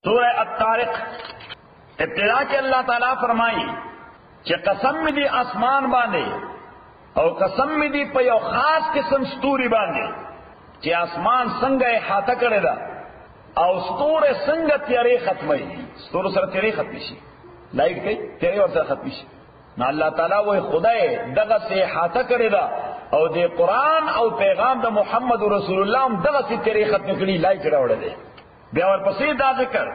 سورہ الطارق ابتدا کے اللہ تعالیٰ فرمائی کہ قسم می دی اسمان باندے او قسم می دی پا یو خاص قسم ستوری باندے کہ آسمان سنگ احاطہ کرے دا او ستور سنگ تیارے ختمی ستور سر تیارے ختمی شی لائٹ کئی تیارے اور سر ختمی شی نا اللہ تعالیٰ وہ خدای دغا سے احاطہ کرے دا او دے قرآن او پیغام دا محمد رسول اللہ ہم دغا سے تیارے ختمی کری لائٹ کڑا دے بیا ورپسې دا ذکر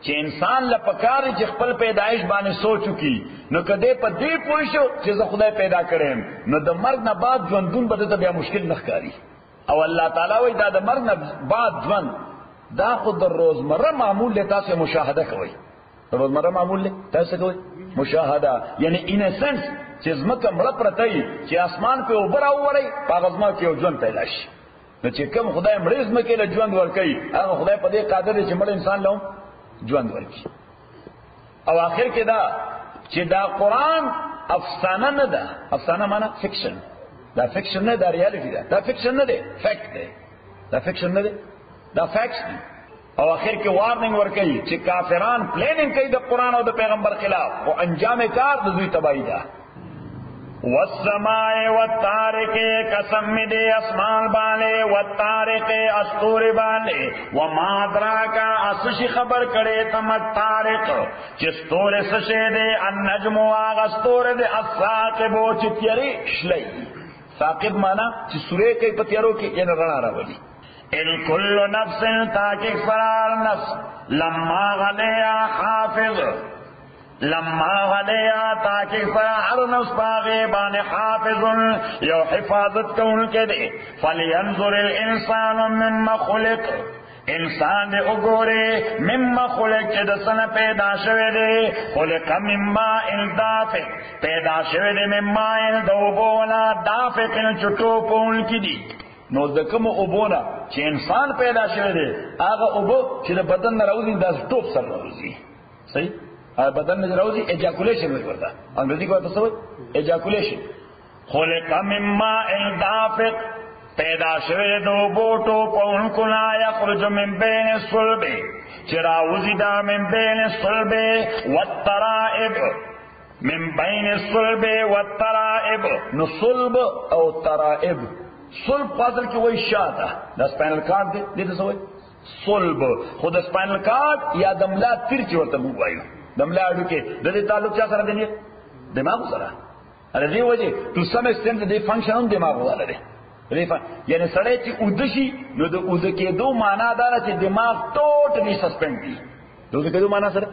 چې انسان لپکاري چې خپل پیدایش باندې سوچو کی نو کده په دې پوه شو چې زه خدای پیدا کړم نو د مرګ نه بعد ژوندون به ته بیا مشکل نه ښکاري او الله تعالی وایي دا د مرګ نه بعد ژوند دا خود د روزمره معمول له تاسو مشاهده کوي روزمره معمول له تاسو کوي مشاهده یعنی ان سنس چې زمکه مړه پرته وي چې اسمان په اوبر اوړي په غزما کې ژوند پیدا شي نو چې کوم خدای مریض مکه له ژوند ورکړي هغه خدای په دې قادر دی چې مړ انسان له ژوند ورکړي او اخر کې دا چې دا قرآن افسانه نه ده افسانه معنا فکشن دا فکشن نه دا ریالټی ده دا فکشن نه ده فیکټ ده دا فکشن نه ده دا فیکټس دي او اخر کې وارننګ ورکړي چې کافران پلانینګ کوي د قرآن او د پیغمبر خلاف او انجام کار د دوی تباہی ده والسماء والطارق قسم می دے اسمان بالے والطارق استور بالے وما ادراک اسشی خبر کرے تم الطارق چستور سشے دے النجم واغستور دے الثاقب چتیری شلی ثاقب مانا چ سورے کے پتیروں کی ان رنا راولی ان کل نفس تاکہ فرار نفس لما غلیا حافظ لما غلیا تاکہ فرار نفس باغیبان حافظ یو حفاظت کون کے دے فلینظر الانسان مما خلق انسان دے اگورے مما خلق چد سن پیدا شوے دے خلق مما دافق پیدا شوے دے مما دوبونا دافق چٹو پون کی دی نو دکم اوبونا چی انسان پیدا شوے دے آغا اوبو چی دا بدن نراوزی دا ٹوپ سر نراوزی صحیح بدن میں راوزی ایجاکولیشن میں کرتا انگریزی کو تصور ایجاکولیشن خلق مما دافق پیدا شوے دو بوٹو پون کنا یخرج من بین الصلب چراوزی دا من بین الصلب والترائب من بین الصلب والترائب نو صلب او ترائب صلب فاصل کی وہی شاہ دا سپینل کارڈ دے تصور صلب خود سپینل کارڈ یا دملا ترچ ورطا موائیو دملا اڈو کے دے تعلق کیا سره دنیا دماغ سره اره دی وجه ټو سم ایکسټنټ دی فنکشن هم دماغ والا دی یعنی سړی چې اودشي نو د اود کېدو معنا دا چې دماغ ټوټلی سسپند دی د اود کېدو معنا سره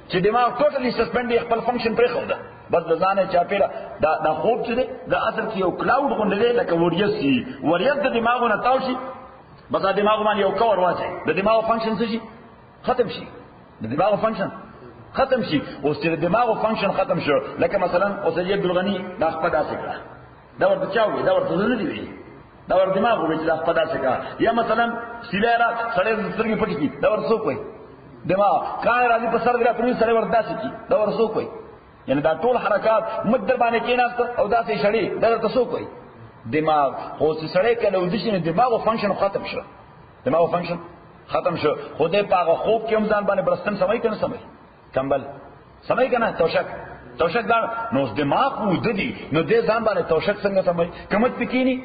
چې دماغ ټوټلی سسپند دی خپل فنکشن پرې خو ده بس د ځانه چاپیره دا خوب چې دی د اصل کې یو کلاود غونډه دی لکه وریځ د دماغونه تاو شي بس د دماغ باندې یو کور واچي د دماغ فنکشن څه شي ختم شي د دماغ فنکشن ختم شي او چې دماغ فنکشن ختم شو لکه مثلا اوسې عبدالغنی دا خپل داسې کړه دا ورته چاوي دا ورته نه دی دا ورته دماغ وې دا خپل داسې کړه یا مثلا سیلارا سړی سترګې پټې کی دا ورته کوي دماغ کار راځي په سر غلا پرې سړی ورته داسې کی دا ورته کوي یعنی دا ټول حرکات مدر باندې کېناست او داسې شړې دا ورته کوي دماغ او چې سړی کله ودشي دماغ فنکشن ختم شو دماغ فنکشن ختم شو خوده پاغه خوب کې هم ځان باندې برستن سمای کنه سمای کمبل سمای کنه توشک دا نو دماغ ودی نو دې ځان باندې توشک څنګه سمای کمت پکینی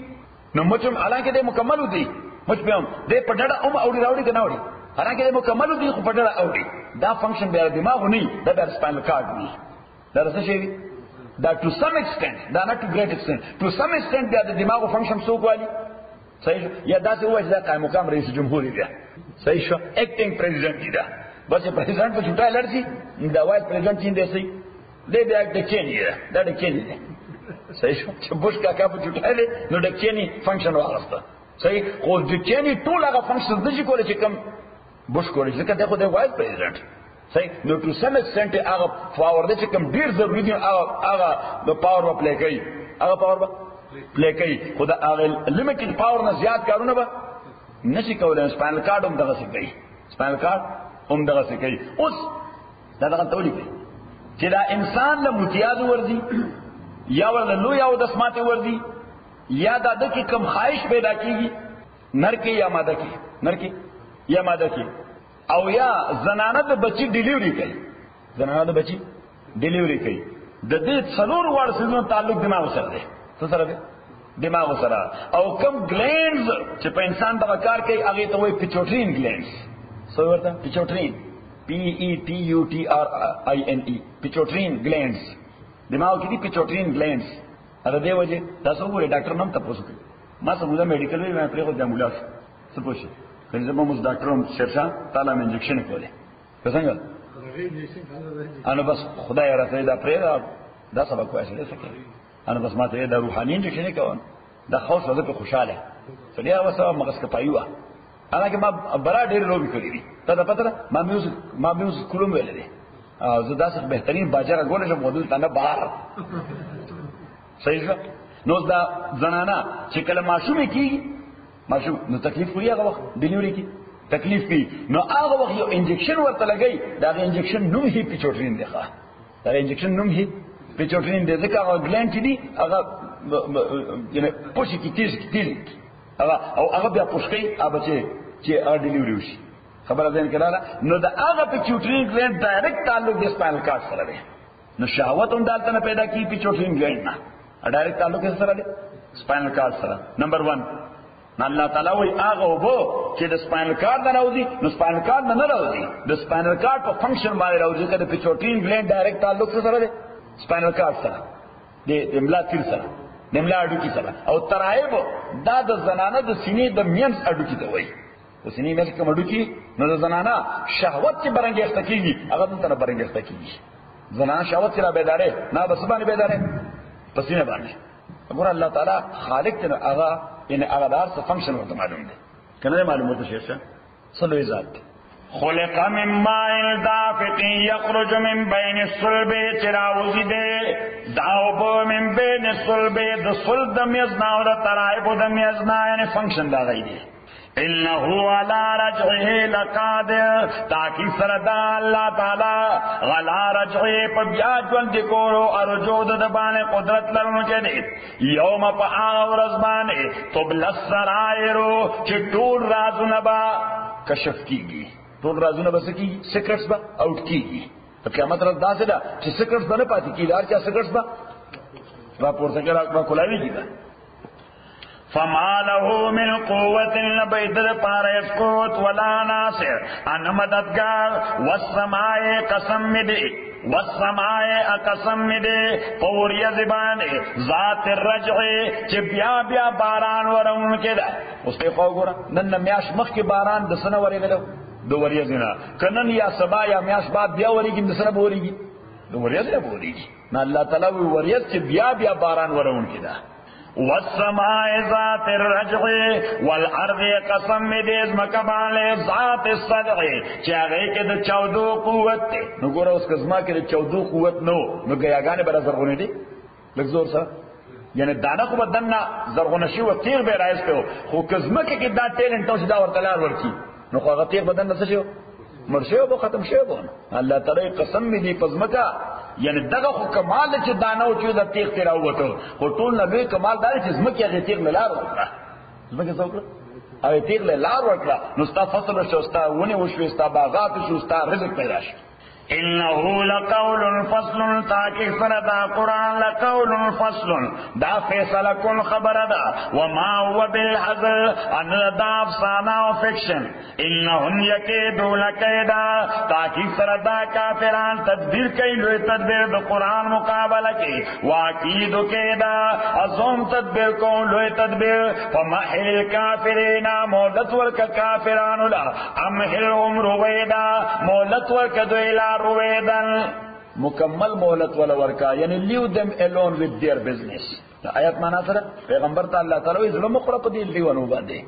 نو مچم حالانکه دې مکمل ودی مچ په دې پټړه اوړي راوړي کنه اوړي حالانکه دې مکمل ودی خو پټړه اوړي دا فنکشن بیا دماغ نه دا د سپاینل کارډ دی دا څه شي دا to some extent دا not to great extent to some extent دا د دماغ فنکشن څوک والی صحیح یا دا څه وایي دا قائم مقام رئیس جمهور دی صحیح شو ایکټینګ پریزیډنټ دی دا بس پریزیډنټ په چټای لړسي دا وایي پریزیډنټ چین دی صحیح دې د کینی دا د کینی صحیح شو چې بوش کاکا په چټای دی نو د کینی فنکشن واغسته صحیح خو د کینی ټول هغه فنکشن د کولی چې کوم بوش کولی چې کله خو د وایي پریزیډنټ صحیح نو ټو سم ایکسټنټ هغه پاور د چې کوم ډیر ضروري دی هغه د پاور په پلی کوي هغه پاور پلی کوي خو دا هغه لیمیټډ پاور نه زیات کارونه به نشي کولای سپاینل کارډ هم دغه څه کوي سپاینل کارډ هم دغه څه کوي اوس دا دغه تولی کوي چې دا انسان له متیاز ورځي یا ول لو یا د سماته ورځي یا د دې کم خواهش پیدا کیږي نر کې یا ماده کې او یا زنانه د بچی ډیلیوري کوي، زنانه د بچی ډیلیوري کوي، د دې څلور وړ سيزونو تعلق دماغ سره دی. څه سره دی؟ دماغ سره. او کم گلینز چې په انسان دغه کار کوي هغه ته وایي پیچوټرین گلینز. څه ورته؟ پیچوټرین، PETUTRINE، پیچوټرین گلینز. دماغ کې دي پیچوټرین گلینز. هغه دی وجه تاسو ګورئ ډاکټر نام تاسو کوي. ما څنګه میډیکل وی ما پرې خو د امبولانس څه پوښي. کله زما مز ډاکټرم شرشا تعالی مې انجکشن کوله. څنګه؟ انا بس خدای راته دا پرې دا سبق وایي څه کوي. انا بس ما ته دا روحاني انجکشن کوم. دا خوش وځه خوشاله. سړیا وسه مغز کپایوا. حالانکه ما برا ډېر لوبي کړی دي. ته پته ده ما میوزیک کوم ویل دي. او زه داسې بهترین باجره ګولې چې مودل تنه بهار. صحیح ده؟ نو دا زنانا چې کله ماشومې کیږي، ماشوم نو تکلیف کوي هغه وخت ډیلیوري کی تکلیف کوي، نو هغه وخت یو انجکشن ورته لګي، دا انجکشن نوم هی پیچوټرین دی ښه. دا انجکشن نوم هی پیچوټرین دی ځکه هغه ګلانټ دی هغه یعنی پوشي کی تیز هغه او هغه بیا پوشکي هغه چې ډیلیوري وشي. خبره ده کړه نو دا هغه پیچوټرین ګلانټ ډایرکټ تعلق د سپاینل کارډ سره دی. نو شهوت هم دالته نه پیدا کی پیچوټرین ګلانټ نه ډایرکټ تعلق یې سره دی سپاینل کارډ سره. نمبر 1 الله تعالی وی هغه وبو چې د سپاینل کارډ نه راوځي، نو سپاینل کارډ نه راوځي، د سپاینل کارډ په فنکشن باندې راوځي کله پیچوټرین ګلانټ ډایرکټ تعلق سره دی سپاینل کارډ سره، د املا تیر سره، د املا اډو کی سره. او ترایب دا د زنانه د سینې د مینس اډو کی ته وایي. د سینې مینس کوم اډو کی نو د زنانه شهوت چې برنګښت کیږي هغه ته نه برنګښت کیږي. زنانه شهوت سره بیداره نه بس باندې بیداره پسینه باندې. وګوره الله تعالی خالق ته هغه ان هغه دار څه فنکشن ورته معلوم دی کنه معلومات شیشه صلوی ذات. خلق من ماء دافق يخرج من بين الصلب چراوزی دے داوبو من بين الصلب د صلب د میزنا او د ترایب د میزنا یعنی فنکشن دا غي دی. انه على رجعه لقادر تاکي سردا الله تعالی غلا رجعه په بیا ژوند کولو ارجو د باندې قدرت لرونکی دی. یوم په ورځ باندې تبل السرائر چې ټول رازونه با کشف کیږي، ټول رازونه بس کیږي، سیکرټس با اوټ کیږي. په قیامت ورځ داسې ده چې سیکرټس نه پاتې کیږي، هر چا سیکرټس با راپور څنګه راکړه کولاوي کیږي. فما له من قوة لبيدر پارس قوت ولا ناصر ان مددگار والسماء قسم دے والسماء قسم دے پوریا زبان ذات الرجع چې بیا بیا باران ورون کېدا. اوس ته خو ګور نن میاش مخ کې باران د سنه ورېګلو دو وریا زنا کنن یا سبا یا میاش بعد بیا ورېږي د سنه بورېږي دو وریا زنا بورېږي. نه الله تعالی وریا چې بیا بیا باران ورون کېدا. والسماء ذات الرجع والارض قسم دې مکباله ذات الصدع چې هغه کې د 14 قوت ته. نو ګوره اوس کزما کې د 14 قوت نو ګیاګانې بر زرغونې دي لږ زور سره، یعنی دانه خو بدنه زرغونه شي او تیر به راځته، خو کزما کې دا ټیلنټ او دا ورته لار ورکی نو خو هغه تیر بدن نه شي مرشه او ختم شي بونه. الله تعالی قسم دې پزمکا یعنی دغه خو کمال چې دانو چې د تیغ تیر اوته، خو ټول نه لوی کمال دا چې زمکه هغه تیغ نه لار ورکړه، زمکه څوکړه هغه تیغ له لار ورکړه، نو ستا فصل شو، ستا ونه وشو، ستا باغات شو، ستا رزق پیدا شو. انه لقول فصل تاکي سردا قران لقول فصل دا فیصله کن خبر دا وما هو بالحذر ان دا افسانه او فکشن. انهم يكيدون كيدا تاکي سردا کافران تدبیر کوي لوی تدبیر د قران مقابله کوي واکید کيدا ازم تدبیر کو لوی تدبیر فمحل الكافرين مولت ورک کافرانو لا امهلهم رويدا مولت ورک دویلا رویدن مکمل مهلت ولا ورکا یعنی لیو دم alone with their business. آیت معنا سره پیغمبر تعالی تعالی زړه مخره په دې لیونو باندې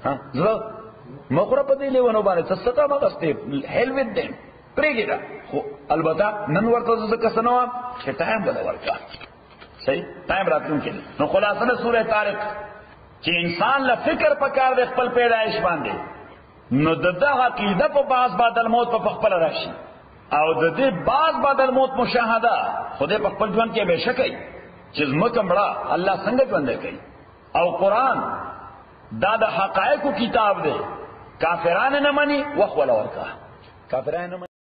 ها زړه مخره په دې لیونو باندې څه ما غسته هل with them پرېګا خو البته نن ورته ځکه سنو چې ټایم بل ورکا صحیح ټایم راتلون کې. نو خلاصه سورہ طارق چې انسان له فکر پکار د خپل پیدائش باندې نو دغه عقیده په باز بعد الموت په خپل راشي او د دې باز بعد الموت مشاهده خدای په خپل ژوند کې به شکای چې زمکه مړه الله څنګه ژوند کوي. او قران دا د حقایقو کتاب دی کافران نه مني وخت ولا ورکا کافران نه